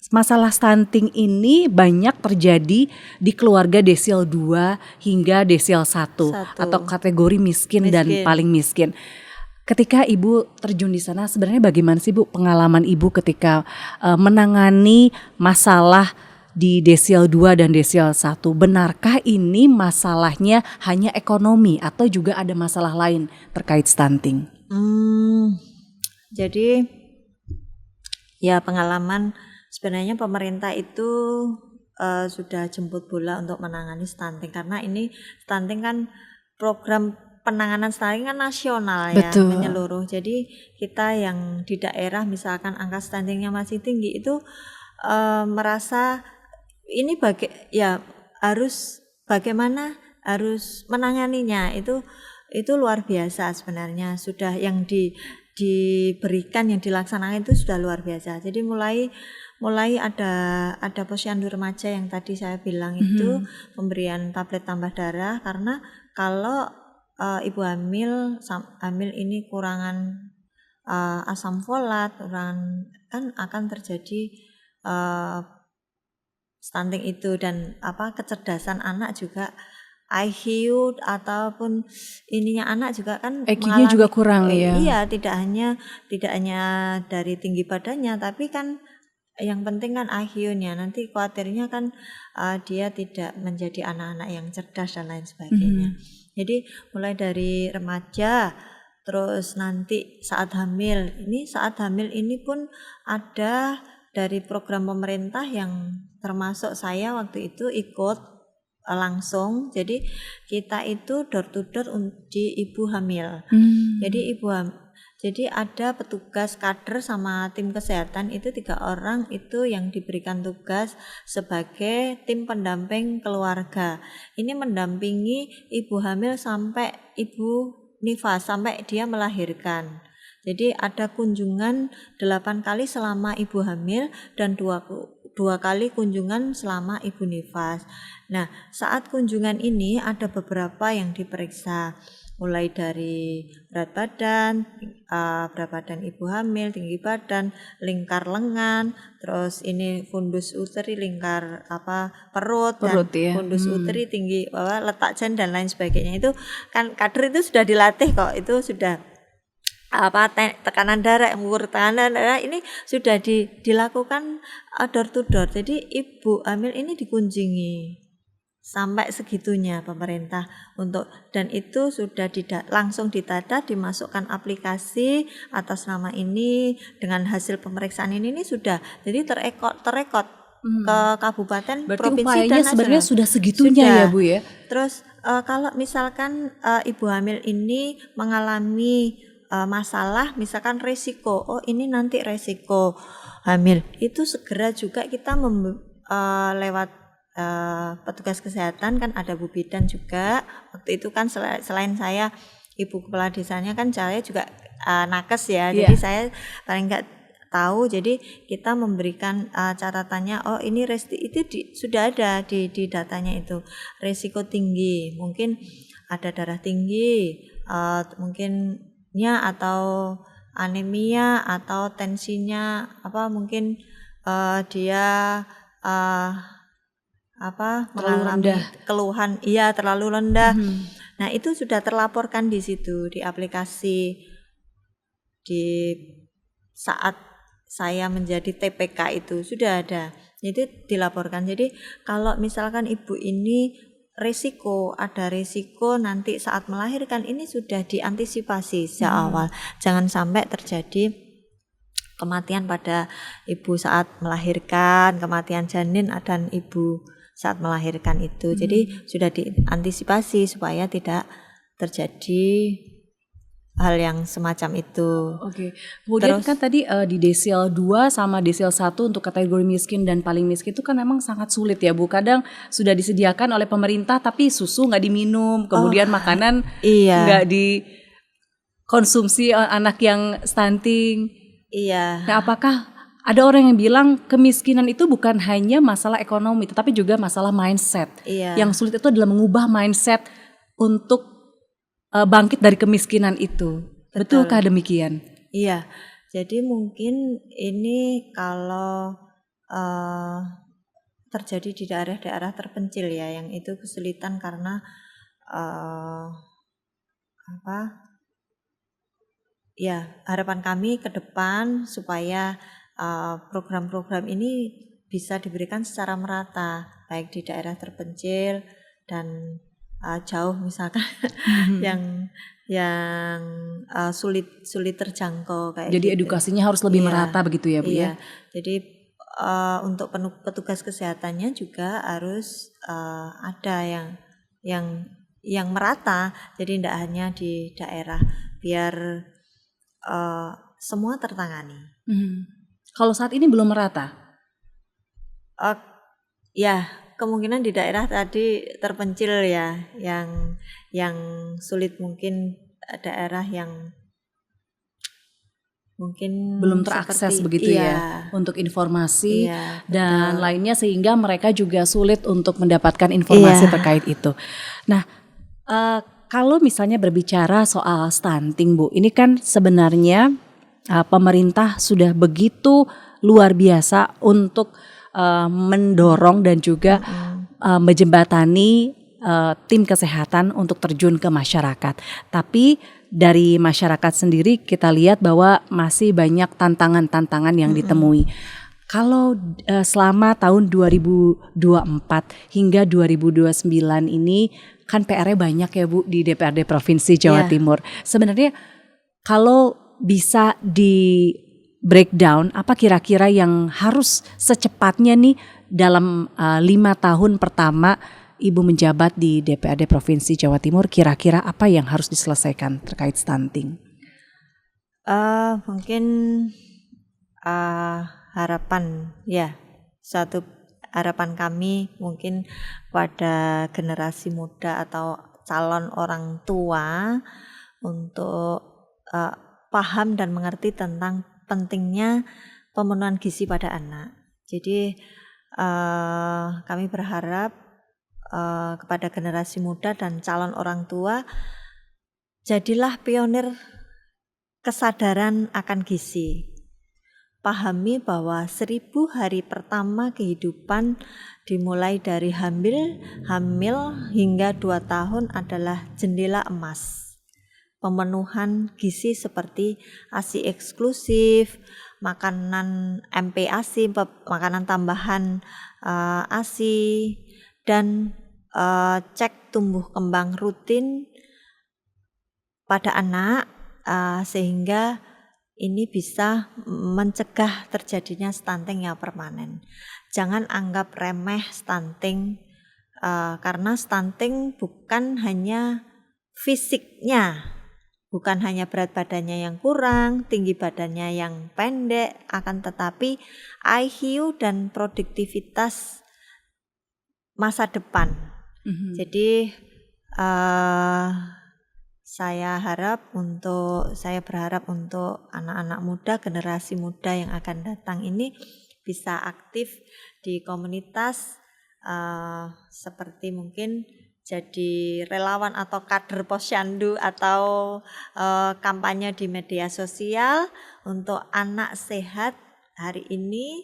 B: masalah stunting ini banyak terjadi di keluarga desil 2 hingga desil 1 atau kategori miskin dan paling miskin. Ketika Ibu terjun di sana, sebenarnya bagaimana sih Bu pengalaman Ibu ketika menangani masalah di desil 2 dan desil 1? Benarkah ini masalahnya hanya ekonomi atau juga ada masalah lain terkait stunting?
A: Jadi ya pengalaman sebenarnya pemerintah itu sudah jemput bola untuk menangani stunting, karena ini stunting kan program penanganan stunting kan nasional ya,
B: Betul.
A: menyeluruh. Jadi kita yang di daerah misalkan angka stuntingnya masih tinggi itu merasa ini harus bagaimana harus menanganinya, itu luar biasa sebenarnya. Sudah yang diberikan, yang dilaksanakan itu sudah luar biasa. Jadi mulai ada posyandu remaja yang tadi saya bilang itu pemberian tablet tambah darah, karena kalau ibu hamil ini kurangan asam folat, kan akan terjadi stunting itu, dan kecerdasan anak juga, IQ ataupun ininya anak juga kan
B: IQ-nya juga kurang ya.
A: Iya, tidak hanya dari tinggi badannya, tapi kan yang penting kan IQ-nya. Nanti khawatirnya kan dia tidak menjadi anak-anak yang cerdas dan lain sebagainya. Jadi mulai dari remaja, terus nanti saat hamil ini pun ada dari program pemerintah yang termasuk saya waktu itu ikut langsung. Jadi kita itu door to door di ibu hamil. Jadi ada petugas kader sama tim kesehatan itu 3 orang itu yang diberikan tugas sebagai tim pendamping keluarga. Ini mendampingi ibu hamil sampai ibu nifas, sampai dia melahirkan. Jadi ada kunjungan 8 kali selama ibu hamil dan 2 kali kunjungan selama ibu nifas. Nah, saat kunjungan ini ada beberapa yang diperiksa, mulai dari berat badan ibu hamil, tinggi badan, lingkar lengan, terus ini fundus uteri, lingkar perut dan
B: ya.
A: fundus uteri, tinggi letak jan dan lain sebagainya. Itu kan kader itu sudah dilatih kok, itu sudah tekanan darah, mengukur tekanan darah ini sudah dilakukan door to door. Jadi ibu hamil ini dikunjungi sampai segitunya pemerintah dan itu sudah langsung ditata, dimasukkan aplikasi atas nama ini dengan hasil pemeriksaan ini sudah jadi terekod ke kabupaten,
B: berarti
A: provinsi
B: upayanya
A: dan nasional.
B: Sebenarnya sudah segitunya ya Bu ya.
A: Terus kalau misalkan ibu hamil ini mengalami masalah, misalkan resiko, ini nanti resiko hamil, itu segera juga kita lewat petugas kesehatan, kan ada Bu Bidan juga waktu itu kan, selain saya ibu kepala desanya kan saya juga nakes ya, jadi saya paling nggak tahu, jadi kita memberikan catatannya, ini itu sudah ada di datanya itu, resiko tinggi, mungkin ada darah tinggi, mungkinnya atau anemia atau tensinya mungkin dia mengalami keluhan terlalu rendah. Nah, itu sudah terlaporkan di situ di aplikasi di saat saya menjadi TPK itu sudah ada. Jadi dilaporkan. Jadi kalau misalkan ibu ini ada resiko nanti saat melahirkan, ini sudah diantisipasi sejak awal. Jangan sampai terjadi kematian pada ibu saat melahirkan, kematian janin dan ibu saat melahirkan itu. Jadi sudah diantisipasi supaya tidak terjadi hal yang semacam itu.
B: Oke. Kemudian kan tadi di desil 2 sama desil 1 untuk kategori miskin dan paling miskin itu kan memang sangat sulit ya Bu. Kadang sudah disediakan oleh pemerintah tapi susu nggak diminum, kemudian makanan nggak dikonsumsi anak yang stunting.
A: Iya.
B: Nah, apakah Ada orang yang bilang kemiskinan itu bukan hanya masalah ekonomi, tetapi juga masalah mindset.
A: Iya.
B: Yang sulit itu adalah mengubah mindset untuk bangkit dari kemiskinan itu.
A: Betul.
B: Betulkah demikian?
A: Iya, jadi mungkin ini kalau terjadi di daerah-daerah terpencil ya, yang itu kesulitan karena ya, harapan kami ke depan supaya program-program ini bisa diberikan secara merata, baik di daerah terpencil dan jauh misalkan yang sulit terjangkau kayak
B: Jadi
A: gitu.
B: edukasinya harus lebih
A: Iya,
B: merata begitu ya Bu ya?
A: Iya, jadi untuk petugas kesehatannya juga harus ada yang merata, jadi tidak hanya di daerah, biar semua tertangani.
B: Kalau saat ini belum merata?
A: Ya, kemungkinan di daerah tadi terpencil ya, yang sulit, mungkin daerah yang mungkin
B: belum terakses
A: seperti,
B: begitu ya untuk informasi
A: Iya,
B: dan
A: betul.
B: lainnya, sehingga mereka juga sulit untuk mendapatkan informasi
A: Iya.
B: terkait itu. Nah, kalau misalnya berbicara soal stunting Bu, ini kan sebenarnya pemerintah sudah begitu luar biasa untuk mendorong dan juga menjembatani tim kesehatan untuk terjun ke masyarakat. Tapi dari masyarakat sendiri kita lihat bahwa masih banyak tantangan-tantangan yang ditemui. Kalau selama tahun 2024 hingga 2029 ini kan PR-nya banyak ya Bu di DPRD Provinsi Jawa Timur. Sebenarnya kalau bisa di breakdown, apa kira-kira yang harus secepatnya nih dalam 5 tahun pertama Ibu menjabat di DPRD Provinsi Jawa Timur, kira-kira apa yang harus diselesaikan terkait stunting?
A: Mungkin harapan ya, satu harapan kami mungkin pada generasi muda atau calon orang tua untuk paham dan mengerti tentang pentingnya pemenuhan gizi pada anak. Jadi kami berharap kepada generasi muda dan calon orang tua, jadilah pionir kesadaran akan gizi. Pahami bahwa 1000 hari pertama kehidupan dimulai dari hamil hingga 2 tahun adalah jendela emas. Pemenuhan gizi seperti ASI eksklusif, makanan MPASI, makanan tambahan ASI, dan cek tumbuh kembang rutin pada anak, sehingga ini bisa mencegah terjadinya stunting yang permanen. Jangan anggap remeh stunting, karena stunting bukan hanya fisiknya, bukan hanya berat badannya yang kurang, tinggi badannya yang pendek, akan tetapi IQ dan produktivitas masa depan. Jadi saya berharap untuk anak-anak muda, generasi muda yang akan datang ini bisa aktif di komunitas, seperti mungkin jadi relawan atau kader posyandu atau kampanye di media sosial untuk anak sehat hari ini,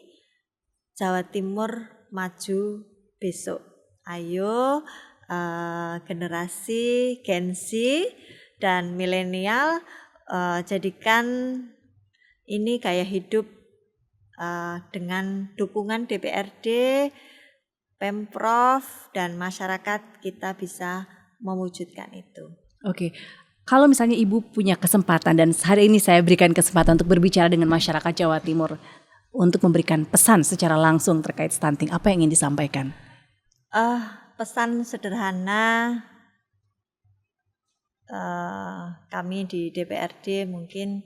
A: Jawa Timur maju besok. Ayo generasi Gen Z dan milenial, jadikan ini gaya hidup, dengan dukungan DPRD, Pemprov, dan masyarakat kita bisa mewujudkan itu.
B: Oke. Kalau misalnya Ibu punya kesempatan, dan hari ini saya berikan kesempatan untuk berbicara dengan masyarakat Jawa Timur untuk memberikan pesan secara langsung terkait stunting, apa yang ingin disampaikan?
A: Pesan sederhana kami di DPRD, mungkin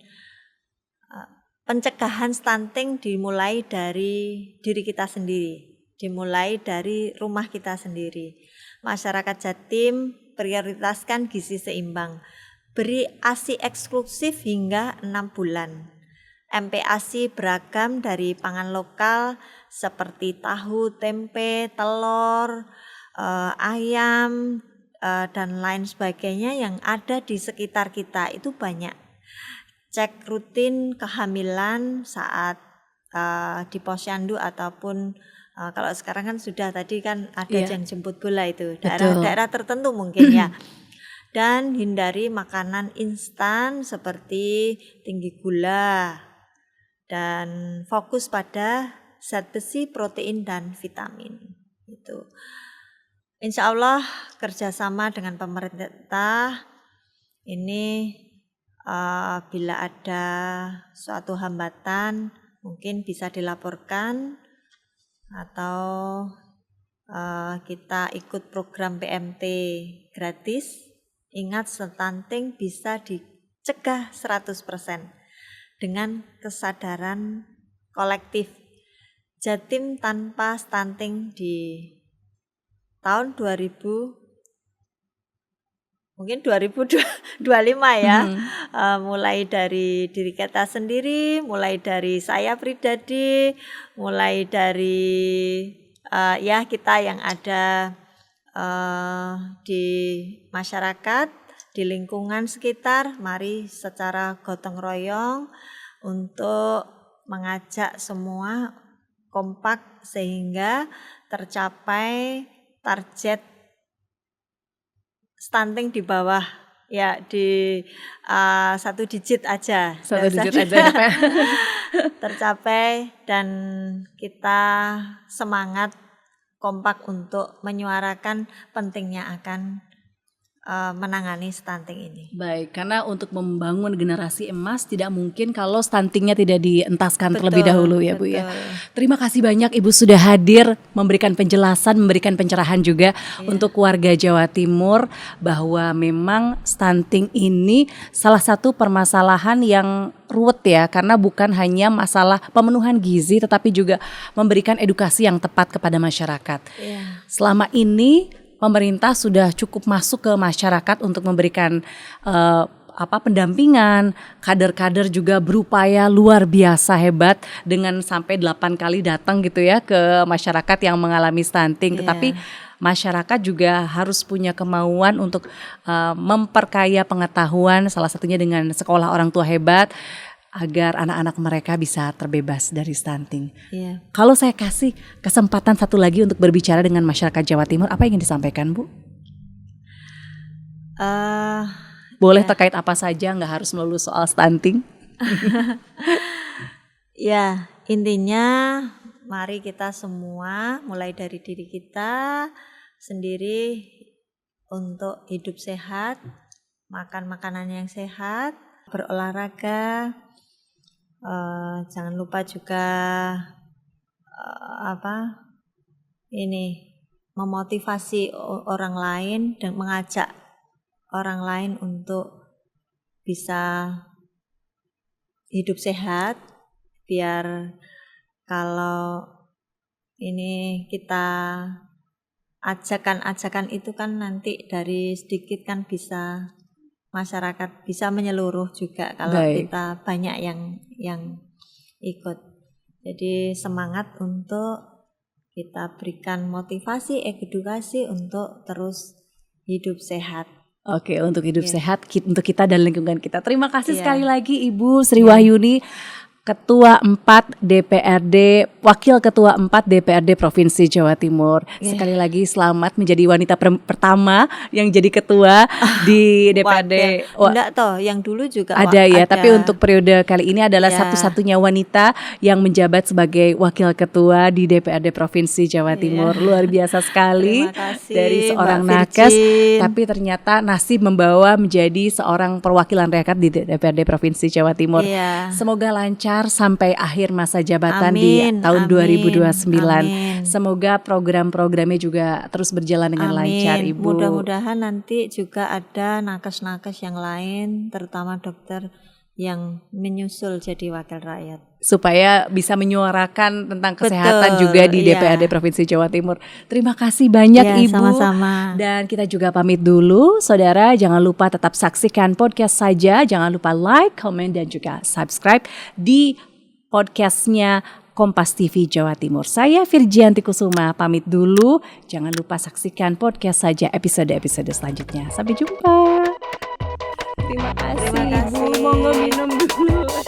A: pencegahan stunting dimulai dari diri kita sendiri, dimulai dari rumah kita sendiri. Masyarakat Jatim prioritaskan gizi seimbang, beri ASI eksklusif hingga 6 bulan. MPASI beragam dari pangan lokal seperti tahu, tempe, telur, ayam, dan lain sebagainya yang ada di sekitar kita itu banyak. Cek rutin kehamilan saat di posyandu ataupun kalau sekarang kan sudah tadi kan ada
B: Iya.
A: yang jemput bola itu
B: Betul.
A: daerah-daerah tertentu mungkin ya. Dan hindari makanan instan seperti tinggi gula dan fokus pada zat besi, protein dan vitamin. Itu. Insya Allah kerjasama dengan pemerintah ini bila ada suatu hambatan mungkin bisa dilaporkan atau kita ikut program PMT gratis. Ingat, stunting bisa dicegah 100% dengan kesadaran kolektif. Jatim tanpa stunting di tahun 2025 ya. Mulai dari diri kita sendiri, mulai dari saya pribadi, mulai dari ya kita yang ada di masyarakat, di lingkungan sekitar, mari secara gotong royong untuk mengajak semua kompak sehingga tercapai target stunting di bawah ya di 1 digit aja.
B: 1 digit aja ya,
A: tercapai dan kita semangat kompak untuk menyuarakan pentingnya akan menangani stunting ini.
B: Baik, karena untuk membangun generasi emas tidak mungkin kalau stuntingnya tidak dientaskan terlebih dahulu ya Bu ya. Terima kasih banyak Ibu sudah hadir memberikan penjelasan, memberikan pencerahan juga untuk warga Jawa Timur bahwa memang stunting ini salah satu permasalahan yang ruwet ya, karena bukan hanya masalah pemenuhan gizi tetapi juga memberikan edukasi yang tepat kepada masyarakat. Selama ini pemerintah sudah cukup masuk ke masyarakat untuk memberikan pendampingan, kader-kader juga berupaya luar biasa hebat dengan sampai 8 kali datang gitu ya ke masyarakat yang mengalami stunting. Tetapi masyarakat juga harus punya kemauan untuk memperkaya pengetahuan, salah satunya dengan sekolah orang tua hebat, agar anak-anak mereka bisa terbebas dari stunting. Kalau saya kasih kesempatan satu lagi untuk berbicara dengan masyarakat Jawa Timur, apa yang ingin disampaikan Bu? Boleh terkait apa saja, nggak harus melulu soal stunting.
A: Ya, intinya mari kita semua mulai dari diri kita sendiri untuk hidup sehat, makan makanan yang sehat, berolahraga. Jangan lupa juga memotivasi orang lain dan mengajak orang lain untuk bisa hidup sehat, biar kalau ini kita ajakan itu kan nanti dari sedikit kan bisa masyarakat bisa menyeluruh juga kalau kita banyak yang ikut. Jadi semangat untuk kita berikan motivasi, edukasi untuk terus hidup sehat.
B: Oke, untuk hidup sehat untuk kita dan lingkungan kita. Terima kasih sekali lagi Ibu Sri Wahyuni, Ketua 4 DPRD, Wakil Ketua 4 DPRD Provinsi Jawa Timur. Sekali lagi selamat menjadi wanita pertama yang jadi ketua di DPRD.
A: Enggak toh, yang dulu juga
B: ada ya, tapi untuk periode kali ini adalah satu-satunya wanita yang menjabat sebagai Wakil Ketua di DPRD Provinsi Jawa Timur. Luar biasa sekali. Dari seorang nakes, tapi ternyata nasib membawa menjadi seorang perwakilan rakyat di DPRD Provinsi Jawa Timur. Semoga lancar sampai akhir masa jabatan di tahun 2029. Semoga program-programnya juga terus berjalan dengan lancar Ibu.
A: Mudah-mudahan nanti juga ada nakes-nakes yang lain, terutama dokter yang menyusul jadi wakil rakyat.
B: Supaya bisa menyuarakan tentang kesehatan juga di
A: iya.
B: DPRD Provinsi Jawa Timur. Terima kasih banyak
A: Ya,
B: Ibu.
A: sama-sama.
B: Dan kita juga pamit dulu. Saudara, jangan lupa tetap saksikan podcast saja. Jangan lupa like, comment, dan juga subscribe di podcastnya Kompas TV Jawa Timur. Saya Virgianti Kusuma pamit dulu. Jangan lupa saksikan podcast saja episode-episode selanjutnya. Sampai jumpa. Terima kasih.
A: Terima kasih.
B: Ibu, monggo minum dulu.